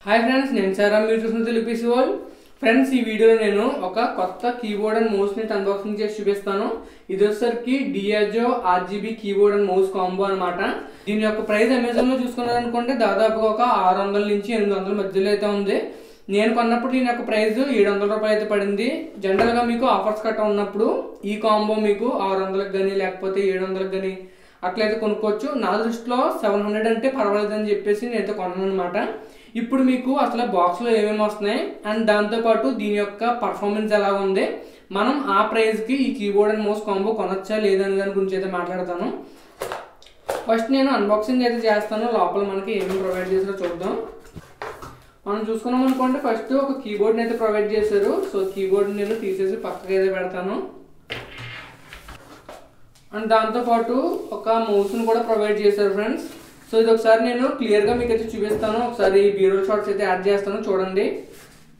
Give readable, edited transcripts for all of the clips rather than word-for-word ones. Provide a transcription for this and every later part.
Hi friends, నేను సారామ్ మీరు చూస్తున్న తెలుగు పీసీ వరల్డ్. ఫ్రెండ్స్, ఈ వీడియోలో నేను ఒక కొత్త కీబోర్డ్ అండ్ మౌస్ ని అన్బాక్సింగ్ చేసి చూపిస్తాను. ఇది వచ్చేసరికి డియాజో RGB keyboard and mouse combo అనమాట. దీని యొక్క ప్రైస్ అమెజాన్ లో చూసుకున్నారనుకోండి దాదాపుగా ఒక 600 నుంచి 800 మధ్యలో అయితే ఉంది. నేను కొన్నప్పుడు దీని యొక్క ప్రైస్ 700 రూపాయలు అయితే పడింది. జనరల్ గా మీకు ఆఫర్స్ కట్ట ఉన్నప్పుడు ఈ కాంబో మీకు 600కి కానీ లేకపోతే 700కి కానీ అట్లయితే కొనుక్కోవచ్చు. నా దృష్టిలో 700 అంటే పర్వాలేదని చెప్పేసి నేనైతే కొన్నాను అనమాట. ఇప్పుడు మీకు అసలు బాక్స్లో ఏమేమి వస్తున్నాయి అండ్ దాంతోపాటు దీని యొక్క పర్ఫార్మెన్స్ ఎలా ఉంది, మనం ఆ ప్రైస్కి ఈ కీబోర్డ్ అండ్ మౌస్ కాంబో కొనొచ్చా లేదని దాని గురించి అయితే మాట్లాడతాను. ఫస్ట్ నేను అన్బాక్సింగ్ అయితే చేస్తాను. లోపల మనకి ఏమేమి ప్రొవైడ్ చేసారో చూద్దాం. మనం చూసుకున్నాం అనుకోండి, ఫస్ట్ ఒక కీబోర్డ్ని అయితే ప్రొవైడ్ చేశారు. సో కీబోర్డ్ని నేను తీసేసి పక్కకి అయితే పెడతాను. అండ్ దాంతోపాటు ఒక మౌస్ని కూడా ప్రొవైడ్ చేశారు ఫ్రెండ్స్. సో ఇది ఒకసారి నేను క్లియర్గా మీకు అయితే చూపిస్తాను. ఒకసారి బీరోల్ షార్ట్స్ అయితే యాడ్ చేస్తాను, చూడండి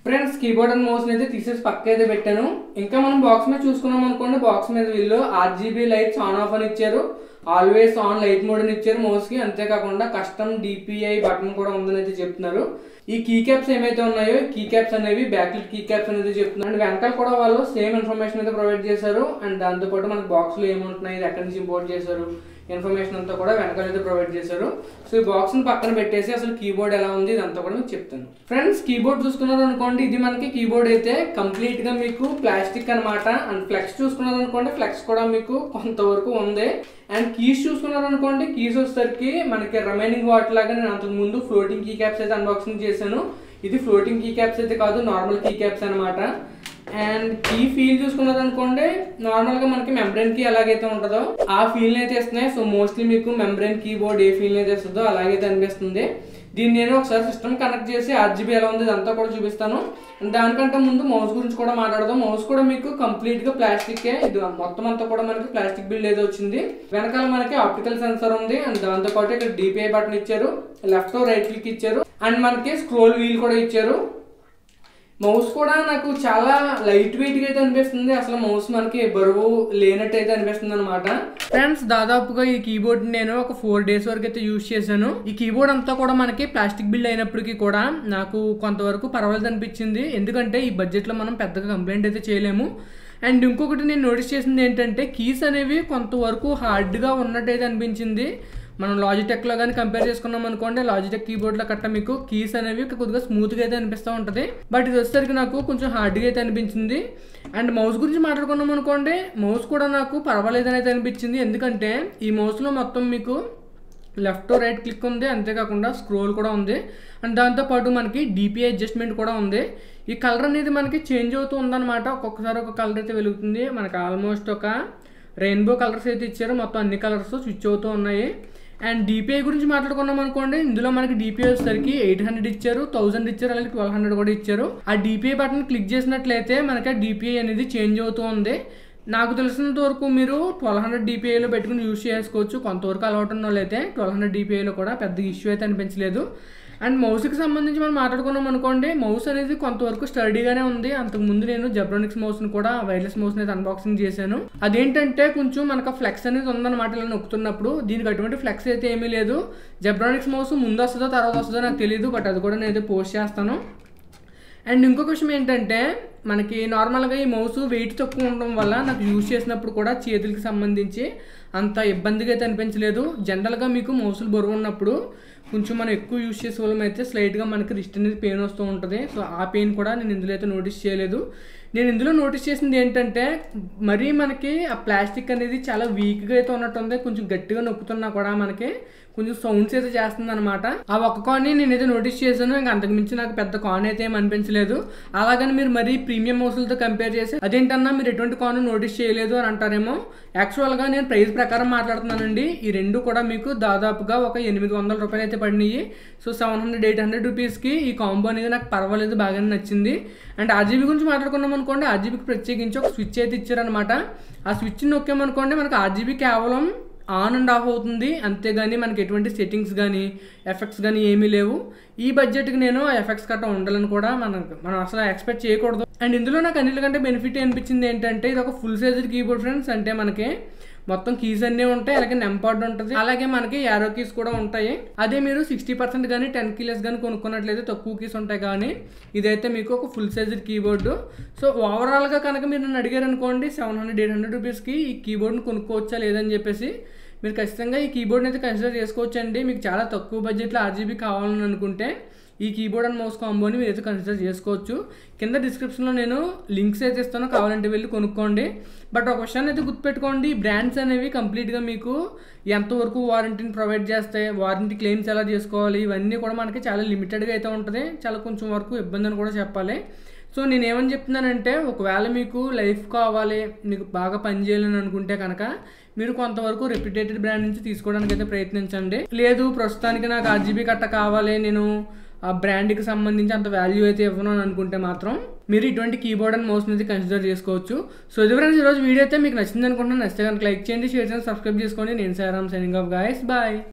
ఫ్రెండ్స్. కీబోర్డ్ అండ్ మౌస్ని అయితే తీసేసి పక్క అయితే పెట్టాను. ఇంకా మనం బాక్స్ మీద చూసుకున్నాం అనుకోండి, బాక్స్ మీద వీళ్ళు ఆర్జీబీ లైట్స్ ఆన్ ఆఫ్ అని ఇచ్చారు, ఆల్వేస్ ఆన్ లైట్ మోడ్ అని ఇచ్చారు మౌస్కి. అంతేకాకుండా కస్టమ్ డిపిఐ బటన్ కూడా ఉందని అయితే చెప్తున్నారు. ఈ కీ క్యాప్స్ ఏమైతే ఉన్నాయో కీ క్యాప్స్ అనేవి బ్యాక్లిట్ కీ క్యాప్స్ అనేది చెప్తున్నారు. అండ్ వెనకాల కూడా వాళ్ళు సేమ్ ఇన్ఫర్మేషన్ అయితే ప్రొవైడ్ చేశారు. అండ్ దాంతోపాటు మనకి బాక్స్లో ఏముంటున్నాయి, ఇది ఎక్కడి నుంచి ఇంపోర్ట్ చేశారు, ఇన్ఫర్మేషన్ అంతా కూడా వెనకాల అయితే ప్రొవైడ్ చేశారు. సో ఈ బాక్స్ ని పక్కన పెట్టేసి అసలు కీబోర్డ్ ఎలా ఉంది ఇదంతా కూడా మీకు చెప్తాను. ఫ్రెండ్స్, కీబోర్డ్ చూసుకున్నారు అనుకోండి, ఇది మనకి కీబోర్డ్ అయితే కంప్లీట్ గా మీకు ప్లాస్టిక్ అనమాట. అండ్ ఫ్లెక్స్ చూసుకున్నారు అనుకోండి, ఫ్లెక్స్ కూడా మీకు కొంతవరకు ఉంది. అండ్ కీస్ చూసుకున్నారు అనుకోండి, కీస్ వచ్చేసరికి మనకి రిమైనింగ్ వాటి లాగా నేను అంతకు ముందు ఫ్లోటింగ్ కీ క్యాప్స్ అయితే అన్బాక్సింగ్ చేశాను. ఇది ఫ్లోటింగ్ కీ క్యాప్స్ అయితే కాదు, నార్మల్ కీ క్యాప్స్ అనమాట. అండ్ కీ ఫీల్ చూసుకున్నారు అనుకోండి, నార్మల్ గా మనకి మెంబ్రెయిన్ కీ ఎలాగైతే ఉంటుందో ఆ ఫీల్ అయితే ఇస్తున్నాయి. సో మోస్ట్లీ మీకు మెంబ్రెయిన్ కీబోర్డ్ ఏ ఫీల్ అయితే ఇస్తుందో అలాగైతే అనిపిస్తుంది. దీన్ని నేను ఒకసారి సిస్టమ్ కనెక్ట్ చేసి ఆర్జీబీ ఎలా ఉంది ఇదంతా కూడా చూపిస్తాను. దానికంటే ముందు మౌస్ గురించి కూడా మాట్లాడదాం. మౌస్ కూడా మీకు కంప్లీట్ గా ప్లాస్టిక్, ఇది మొత్తం అంతా కూడా మనకి ప్లాస్టిక్ బిల్డ్ అయితే వచ్చింది. వెనకాల మనకి ఆప్టికల్ సెన్సార్ ఉంది. అండ్ దాంతో పాటు ఇక్కడ డిపిఐ బటన్ ఇచ్చారు, లెఫ్ట్ రైట్ క్లిక్ ఇచ్చారు, అండ్ మనకి స్క్రోల్ వీల్ కూడా ఇచ్చారు. మౌస్ కూడా నాకు చాలా లైట్ వెయిట్ గా అయితే అనిపిస్తుంది. అసలు మౌస్ మనకి బరువు లేనట్టు అయితే అనిపిస్తుంది అనమాట. ఫ్రెండ్స్, దాదాపుగా ఈ కీబోర్డ్ నేను ఒక 4 days వరకు అయితే యూజ్ చేశాను. ఈ కీబోర్డ్ అంతా కూడా మనకి ప్లాస్టిక్ బిల్డ్ అయినప్పటికీ కూడా నాకు కొంతవరకు పర్వాలేదు అనిపించింది. ఎందుకంటే ఈ బడ్జెట్ లో మనం పెద్దగా కంప్లైంట్ అయితే చేయలేము. అండ్ ఇంకొకటి నేను నోటీస్ చేసింది ఏంటంటే, కీస్ అనేవి కొంతవరకు హార్డ్ గా ఉన్నట్టు అయితే అనిపించింది. మనం లాజిటెక్ లో కానీ కంపేర్ చేసుకున్నాం అనుకోండి, లాజిటెక్ కీబోర్డ్ లో కట్ట మీకు కీస్ అనేవి కొద్దిగా స్మూత్ గా అయితే అనిపిస్తూ ఉంటుంది. బట్ ఇది వచ్చేసరికి నాకు కొంచెం హార్డ్ గా అయితే అనిపించింది. అండ్ మౌస్ గురించి మాట్లాడుకున్నాం అనుకోండి, మౌస్ కూడా నాకు పర్వాలేదని అయితే అనిపించింది. ఎందుకంటే ఈ మౌస్ లో మొత్తం మీకు లెఫ్ట్ రైట్ క్లిక్ ఉంది, అంతేకాకుండా స్క్రోల్ కూడా ఉంది. అండ్ దాంతోపాటు మనకి డిపిఐ అడ్జస్ట్మెంట్ కూడా ఉంది. ఈ కలర్ అనేది మనకి చేంజ్ అవుతూ ఉందన్నమాట. ఒక్కొక్కసారి ఒక కలర్ అయితే వెలుగుతుంది. మనకి ఆల్మోస్ట్ ఒక రెయిన్బో కలర్స్ అయితే ఇచ్చారు. మొత్తం అన్ని కలర్స్ స్విచ్ అవుతూ ఉన్నాయి. అండ్ డిపిఐ గురించి మాట్లాడుకున్నాం అనుకోండి, ఇందులో మనకి డిపిఐ వచ్చేసరికి 800 ఇచ్చారు, 1000 ఇచ్చారు, అలాగే 1200 కూడా ఇచ్చారు. ఆ డిపిఐ బటన్ క్లిక్ చేసినట్లయితే మనకి ఆ డిపిఐ అనేది చేంజ్ అవుతూ ఉంది. నాకు తెలిసినంత వరకు మీరు 1200 డిపిఐలో పెట్టుకుని యూజ్ చేసుకోవచ్చు. కొంతవరకు అలవాటు ఉన్న వాళ్ళు అయితే 1200 డిపిఐలో కూడా పెద్ద ఇష్యూ అయితే అనిపించలేదు. అండ్ మౌస్కి సంబంధించి మనం మాట్లాడుకున్నాం అనుకోండి, మౌస్ అనేది కొంతవరకు స్టడీగానే ఉంది. అంతకుముందు నేను జెబ్రానిక్స్ మౌస్ని కూడా వైర్లెస్ మౌస్ని అయితే అన్బాక్సింగ్ చేశాను. అదేంటంటే కొంచెం మనకు ఫ్లెక్స్ అనేది ఉందన్నమాట ఇలా నొక్కుతున్నప్పుడు. దీనికి అటువంటి ఫ్లెక్స్ అయితే ఏమీ లేదు. జెబ్రానిక్స్ మౌస్ ముందు వస్తుందో తర్వాత వస్తుందో నాకు తెలియదు, బట్ అది కూడా నేను పోస్ట్ చేస్తాను. అండ్ ఇంకొక విషయం ఏంటంటే, మనకి నార్మల్గా ఈ మౌస్ వెయిట్ తక్కువ ఉండడం వల్ల నాకు యూజ్ చేసినప్పుడు కూడా చేతులకి సంబంధించి అంత ఇబ్బందిగా అయితే అనిపించలేదు. జనరల్గా మీకు మౌసులు బరువు ఉన్నప్పుడు కొంచెం మనం ఎక్కువ యూజ్ చేసే వాళ్ళం అయితే స్లైట్గా మనకి రిస్ట్ అనేది పెయిన్ వస్తూ ఉంటుంది. సో ఆ పెయిన్ కూడా నేను ఇందులో అయితే నోటీస్ చేయలేదు. నేను ఇందులో నోటీస్ చేసింది ఏంటంటే, మరీ మనకి ఆ ప్లాస్టిక్ అనేది చాలా వీక్గా అయితే ఉన్నట్టుంది. కొంచెం గట్టిగా నొక్కుతున్నా కూడా మనకి కొంచెం సౌండ్స్ అయితే చేస్తుంది అనమాట. ఆ ఒక్క కాన్ని నేనైతే నోటీస్ చేశాను. ఇంకా అంతకుమించి నాకు పెద్ద కాన్ అయితే ఏం అనిపించలేదు. అలాగని మీరు మరీ ప్రీమియం మౌసులతో కంపేర్ చేసి అదేంటన్నా మీరు ఎటువంటి కాన్ నోటీస్ చేయలేదు అని అంటారేమో. యాక్చువల్గా నేను ప్రైస్ ప్రకారం మాట్లాడుతున్నానండి. ఈ రెండు కూడా మీకు దాదాపుగా ఒక 800 రూపాయలు అయితే పడినాయి. సో 700-800 రూపీస్కి ఈ కాంబో అనేది నాకు పర్వాలేదు, బాగానే నచ్చింది. అండ్ ఆర్జీబీ గురించి మాట్లాడుకున్నాం అనుకోండి, ఆర్జీబీకి ప్రత్యేకించి ఒక స్విచ్ అయితే ఇచ్చారనమాట. ఆ స్విచ్ నొక్కామనుకోండి మనకు ఆర్జీబీ కేవలం ఆన్ అండ్ ఆఫ్ అవుతుంది, అంతేగాని మనకి ఎటువంటి సెట్టింగ్స్ కానీ ఎఫెక్ట్స్ కానీ ఏమీ లేవు. ఈ బడ్జెట్కి నేను ఆ ఎఫెక్ట్స్ కట్ట ఉండాలని కూడా మనం అసలు ఎక్స్పెక్ట్ చేయకూడదు. అండ్ ఇందులో నాకు అన్నిటికంటే బెనిఫిట్ అనిపించింది ఏంటంటే, ఇది ఒక ఫుల్ సైజ్ కీబోర్డ్ ఫ్రెండ్స్. అంటే మనకి మొత్తం కీస్ అన్నీ ఉంటాయి, అలాగే నెంపాడ్ ఉంటుంది, అలాగే మనకి యారో కీస్ కూడా ఉంటాయి. అదే మీరు 60% కానీ 10 కీలెస్ కానీ కొనుక్కున్నట్లయితే తక్కువ కీస్ ఉంటాయి. కానీ ఇదైతే మీకు ఒక ఫుల్ సైజ్డ్ కీబోర్డు. సో ఓవరాల్గా కనుక మీరు నన్ను అడిగారు అనుకోండి 700-800 రూపీస్కి ఈ కీబోర్డ్ని కొనుక్కోవచ్చా లేదని చెప్పేసి, మీరు ఖచ్చితంగా ఈ కీబోర్డ్ని అయితే కన్సిడర్ చేసుకోవచ్చండి. మీకు చాలా తక్కువ బడ్జెట్లో RGB కావాలని అనుకుంటే ఈ కీబోర్డ్ అండ్ మౌస్ కాంబోని మీరు అయితే కన్సిడర్ చేసుకోవచ్చు. కింద డిస్క్రిప్షన్లో నేను లింక్స్ అయితే ఇస్తాను, కావాలంటే వెళ్ళి కొనుక్కోండి. బట్ ఒక విషయాన్ని అయితే గుర్తుపెట్టుకోండి, బ్రాండ్స్ అనేవి కంప్లీట్గా మీకు ఎంతవరకు వారంటీని ప్రొవైడ్ చేస్తాయి, వారంటీ క్లెయిమ్స్ ఎలా చేసుకోవాలి, ఇవన్నీ కూడా మనకి చాలా లిమిటెడ్గా అయితే ఉంటుంది. చాలా కొంచెం వరకు ఇబ్బంది అని కూడా చెప్పాలి. సో నేను ఏమని చెప్తున్నానంటే, ఒకవేళ మీకు లైఫ్ కావాలి, మీకు బాగా పని చేయాలని అనుకుంటే కనుక మీరు కొంతవరకు రెప్యుటేటెడ్ బ్రాండ్ నుంచి తీసుకోవడానికి అయితే ప్రయత్నించండి. లేదు ప్రస్తుతానికి నాకు RGB కట్ట కావాలి, నేను ఆ బ్రాండ్కి సంబంధించి అంత వాల్యూ అయితే ఇవ్వను అని అనుకుంటే మాత్రం మీరు ఇటువంటి కీబోర్డ్ అండ్ మౌస్ అనేది కన్సిడర్ చేసుకోవచ్చు. సో ఇది ఫ్రెండ్స్ ఈరోజు వీడియో అయితే మీకు నచ్చింది అనుకుంటున్నాను. నచ్చితే కనుక లైక్ చేయండి, షేర్ చేయండి, సబ్స్క్రైబ్ చేసుకోండి. నేను Sairam signing off guys, bye.